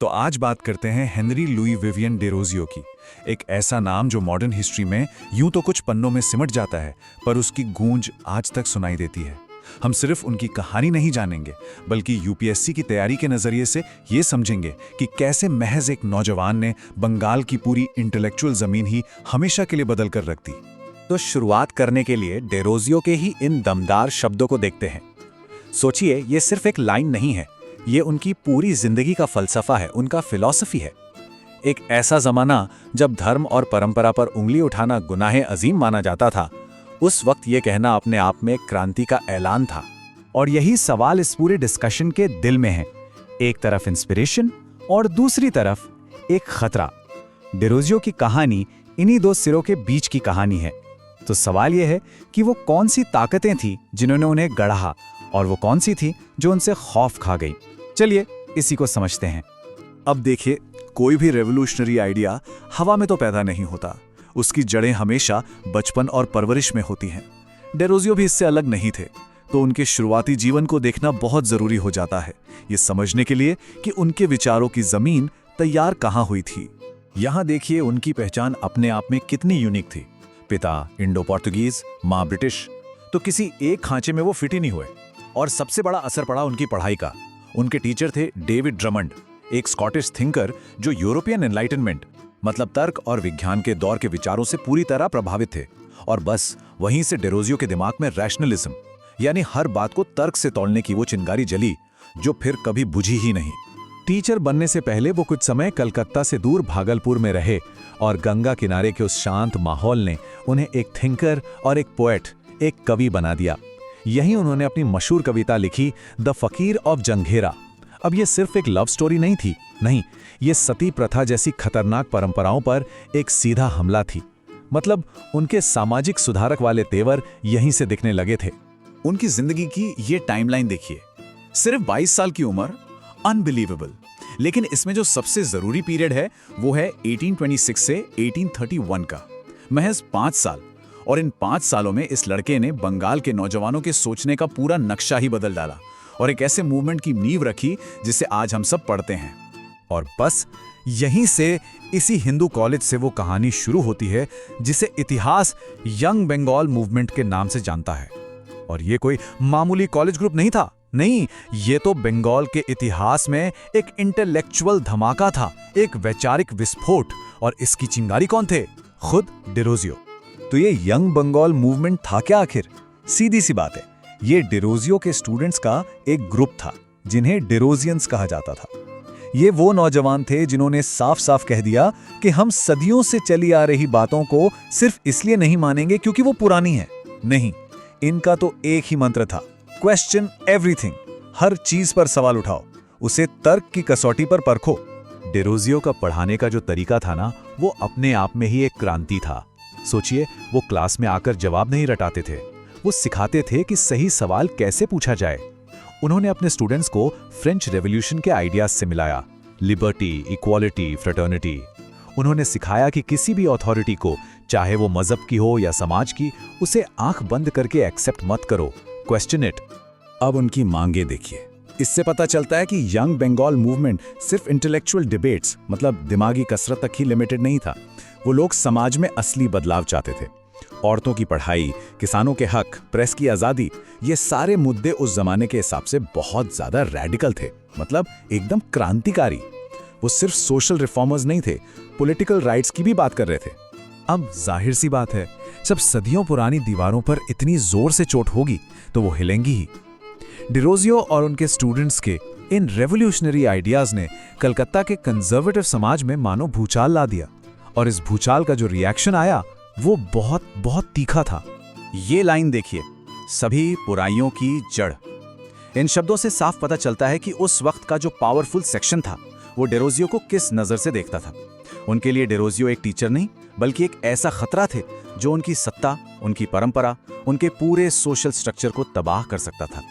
तो आज बात करते हैं हेनरी लुई विवियन डेरोजियो की। एक ऐसा नाम जो मॉडर्न हिस्ट्री में यूं तो कुछ पन्नों में सिमट जाता है, पर उसकी गूंज आज तक सुनाई देती है। हम सिर्फ उनकी कहानी नहीं जानेंगे, बल्कि यूपीएससी की तैयारी के नजरिए से ये समझेंगे कि कैसे महज एक नौजवान ने बंगाल की पूरी इंटेलेक्चुअल जमीन ही हमेशा के लिए बदल कर रख दी। तो शुरुआत करने के लिए डेरोजियो के ही इन दमदार शब्दों को देखते हैं। सोचिए, ये सिर्फ एक लाइन नहीं है, ये उनकी पूरी जिंदगी का फलसफा है, उनका फिलॉसफी है। एक ऐसा जमाना जब धर्म और परंपरा पर उंगली उठाना गुनाहे अजीम माना जाता था, उस वक्त ये कहना अपने आप में क्रांति का ऐलान था। और यही सवाल इस पूरे डिस्कशन के दिल में है। एक तरफ इंस्पिरेशन और दूसरी तरफ एक खतरा। डेरोजियो की कहानी इन्हीं दो सिरों के बीच की कहानी है। तो सवाल यह है कि वो कौन सी ताकतें थी जिन्होंने उन्हें गढ़ा, और वो कौन सी थी जो उनसे खौफ खा गई। चलिए इसी को समझते हैं। अब देखिए, कोई भी रेवोल्यूशनरी आइडिया हवा में तो पैदा नहीं होता, उसकी जड़ें हमेशा बचपन और परवरिश में होती हैं। डेरोजियो भी इससे अलग नहीं थे, तो उनके शुरुआती जीवन को देखना बहुत जरूरी हो जाता है, ये समझने के लिए कि उनके विचारों की जमीन तैयार कहाँ हुई थी। यहाँ देखिए उनकी पहचान अपने आप में कितनी यूनिक थी। पिता इंडो पोर्तुगीज, माँ ब्रिटिश, तो किसी एक खांचे में वो फिट ही नहीं हुए। और सबसे बड़ा असर पड़ा उनकी पढ़ाई का। उनके टीचर थे डेविड ड्रमंड, एक स्कॉटिश थिंकर जो यूरोपियन एनलाइटनमेंट मतलब तर्क और विज्ञान के दौर के विचारों से पूरी तरह प्रभावित थे। और बस वहीं से डेरोजियो के दिमाग में रैशनलिज्म यानी हर बात को तर्क से तौलने की वो चिंगारी जली जो फिर कभी बुझी ही नहीं। टीचर बनने से पहले वो कुछ समय कलकत्ता से दूर भागलपुर में रहे, और गंगा किनारे के उस शांत माहौल ने उन्हें एक थिंकर और एक पोएट, एक कवि बना दिया। यहीं उन्होंने अपनी मशहूर कविता लिखी, द फकीर ऑफ जंघेरा। अब ये सिर्फ एक लव स्टोरी नहीं थी, नहीं, ये सती प्रथा जैसी खतरनाक परंपराओं पर एक सीधा हमला थी। मतलब उनके सामाजिक सुधारक वाले तेवर यहीं से दिखने लगे थे। उनकी जिंदगी की ये टाइमलाइन देखिए, सिर्फ 22 साल की उम्र, अनबिलीवेबल। लेकिन इसमें जो सबसे जरूरी पीरियड है वो है 1826 से 1831 का, महज 5 साल। और इन 5 सालों में इस लड़के ने बंगाल के नौजवानों के सोचने का पूरा नक्शा ही बदल डाला और एक ऐसे मूवमेंट की नींव रखी जिसे आज हम सब पढ़ते हैं। और बस यहीं से, इसी हिंदू कॉलेज से वो कहानी शुरू होती है जिसे इतिहास यंग बंगाल मूवमेंट के नाम से जानता है। और ये कोई मामूली कॉलेज ग्रुप नहीं था, नहीं, ये तो बंगाल के इतिहास में एक इंटेलेक्चुअल धमाका था, एक वैचारिक विस्फोट। और इसकी चिंगारी कौन थे? खुद डेरोजियो। तो ये यंग बंगाल मूवमेंट था क्या आखिर? सीधी सी बात है, ये डेरोजियो के स्टूडेंट्स का एक ग्रुप था जिन्हें डेरोजियंस कहा जाता था। ये वो नौजवान थे जिन्होंने साफ साफ कह दिया कि हम सदियों से चली आ रही बातों को सिर्फ इसलिए नहीं मानेंगे क्योंकि वो पुरानी है। नहीं, इनका तो एक ही मंत्र था, क्वेश्चन एवरीथिंग। हर चीज पर सवाल उठाओ, उसे तर्क की कसौटी पर परखो। डेरोजियो का पढ़ाने का जो तरीका था ना, वो अपने आप में ही एक क्रांति था। सोचिए, वो क्लास में आकर जवाब नहीं रटाते थे, वो सिखाते थे कि सही सवाल कैसे पूछा जाए। उन्होंने अपने स्टूडेंट्स को फ्रेंच रेवोल्यूशन के आइडियाज से मिलाया, लिबर्टी, इक्वालिटी, फ्रेटर्निटी। उन्होंने सिखाया कि किसी भी अथॉरिटी को, चाहे वो मजहब की हो या समाज की, उसे आंख बंद करके एक्सेप्ट मत करो, क्वेश्चन इट। अब उनकी मांगे देखिए, इससे पता चलता है कि यंग बंगाल मूवमेंट सिर्फ इंटेलेक्चुअल डिबेट्स मतलब दिमागी कसरत तक ही लिमिटेड नहीं था। वो लोग समाज में असली बदलाव चाहते थे। औरतों की पढ़ाई, किसानों के हक, प्रेस की आजादी, ये सारे मुद्दे उस जमाने के हिसाब से बहुत ज्यादा रैडिकल थे, मतलब एकदम क्रांतिकारी। वो सिर्फ सोशल रिफॉर्मर्स नहीं थे, पॉलिटिकल राइट्स की भी बात कर रहे थे। अब जाहिर सी बात है, जब सदियों पुरानी दीवारों पर इतनी जोर से चोट होगी तो वो हिलेंगी ही। डेरोजियो और उनके स्टूडेंट्स के इन रेवोल्यूशनरी आइडियाज ने कलकत्ता के कंजर्वेटिव समाज में मानो भूचाल ला दिया। और इस भूचाल का जो रिएक्शन आया वो बहुत बहुत तीखा था। ये लाइन देखिए, सभी बुराइयों की जड़। इन शब्दों से साफ पता चलता है कि उस वक्त का जो पावरफुल सेक्शन था वो डेरोजियो को किस नजर से देखता था। उनके लिए डेरोजियो एक टीचर नहीं, बल्कि एक ऐसा खतरा थे जो उनकी सत्ता, उनकी परंपरा, उनके पूरे सोशल स्ट्रक्चर को तबाह कर सकता था।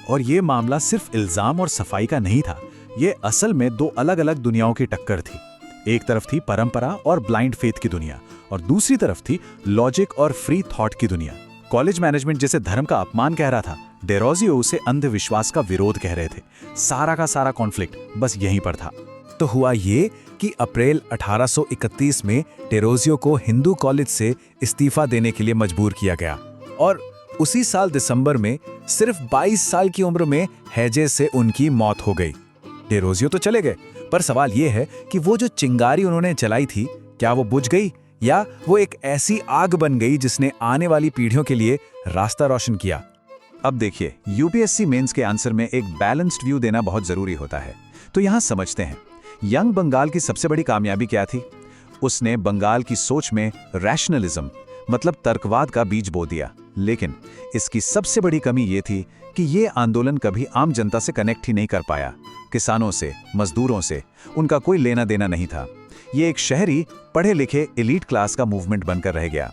और ये मामला सिर्फ इल्जाम और सफाई का नहीं था, ये असल में दो अलग अलग दुनियाओं की टक्कर थी। एक तरफ थी परंपरा और ब्लाइंड फेथ की दुनिया, और दूसरी तरफ थी लॉजिक और फ्री थॉट की दुनिया। कॉलेज मैनेजमेंट जिसे धर्म का अपमान कह रहा था, डेरोजियो उसे अंधविश्वास का विरोध कह रहे थे। सारा का सारा कॉन्फ्लिक्ट बस यहीं पर था। तो हुआ ये कि अप्रैल 1831 में टेरोजियो को हिंदू कॉलेज से इस्तीफा देने के लिए मजबूर किया गया और उसी साल दिसंबर में सिर्फ 22 साल की उम्र में हैजे से उनकी मौत हो गई। टेरोजियो तो चले गए, पर सवाल यह है कि वो जो चिंगारी उन्होंने जलाई थी, क्या वो बुझ गई या वो एक ऐसी आग बन गई जिसने आने वाली पीढ़ियों के लिए रास्ता रोशन किया। अब देखिए, यूपीएससी मेंस के आंसर में एक बैलेंस्ड व्यू देना बहुत जरूरी होता है। तो यहां समझते हैं, यंग बंगाल की सबसे बड़ी कामयाबी क्या थी? उसने बंगाल की सोच में रैशनलिज्म मतलब तर्कवाद का बीज बो दिया। लेकिन इसकी सबसे बड़ी कमी ये थी कि ये आंदोलन कभी आम जनता से कनेक्ट ही नहीं कर पाया। किसानों से, मजदूरों से उनका कोई लेना देना नहीं था। ये एक शहरी पढ़े लिखे एलीट क्लास का मूवमेंट बनकर रह गया।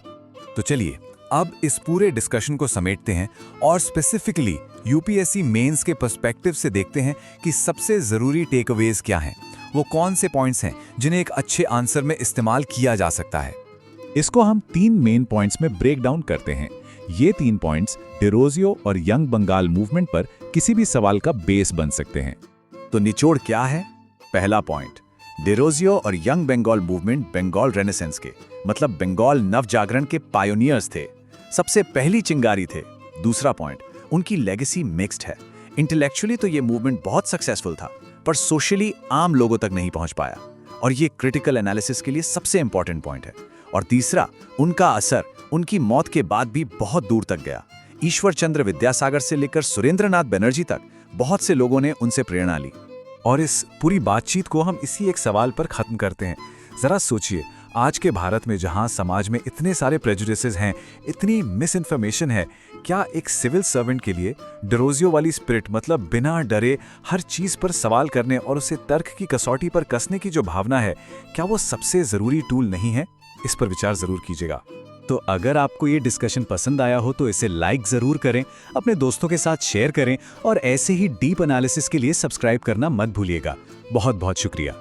तो चलिए अब इस पूरे डिस्कशन को समेटते हैं और स्पेसिफिकली यूपीएससी मेंस के पर्सपेक्टिव से देखते हैं कि सबसे जरूरी टेकअवेज क्या हैं, वो कौन से पॉइंट्स हैं जिन्हें एक अच्छे आंसर में इस्तेमाल किया जा सकता है। इसको हम 3 मेन पॉइंट्स में ब्रेक डाउन करते हैं। ये 3 पॉइंट्स टेरोजियो और यंग बंगाल मूवमेंट पर किसी भी सवाल का बेस बन सकते हैं। तो निचोड़ क्या है? पहला पॉइंट, टेरोजियो और young Bengal movement Bengal renaissance के मतलब बंगाल नवजागरण के पायोनियर्स थे, सबसे पहली चिंगारी थे। दूसरा पॉइंट, उनकी लेगेसी मिक्स्ड है। इंटेलेक्चुअली तो ये मूवमेंट बहुत सक्सेसफुल था, पर सोशली आम लोगों तक नहीं पहुंच पाया, और ये क्रिटिकल एनालिसिस के लिए सबसे इंपॉर्टेंट पॉइंट है। और तीसरा, उनका असर उनकी मौत के बाद भी बहुत दूर तक गया। ईश्वर चंद्र विद्यासागर से लेकर सुरेंद्रनाथ बनर्जी तक बहुत से लोगों ने उनसे प्रेरणा ली। और इस पूरी बातचीत को हम इसी एक सवाल पर खत्म करते हैं। जरा सोचिए, आज के भारत में जहां समाज में इतने सारे प्रेजुडिसेस हैं, इतनी मिस इन्फॉर्मेशन है, क्या एक सिविल सर्वेंट के लिए टेरोजियो वाली स्पिरिट मतलब बिना डरे हर चीज पर सवाल करने और उसे तर्क की कसौटी पर कसने की जो भावना है, क्या वो सबसे जरूरी टूल नहीं है? इस पर विचार जरूर कीजिएगा। तो अगर आपको ये डिस्कशन पसंद आया हो तो इसे लाइक जरूर करें, अपने दोस्तों के साथ शेयर करें और ऐसे ही डीप एनालिसिस के लिए सब्सक्राइब करना मत भूलिएगा। बहुत बहुत शुक्रिया।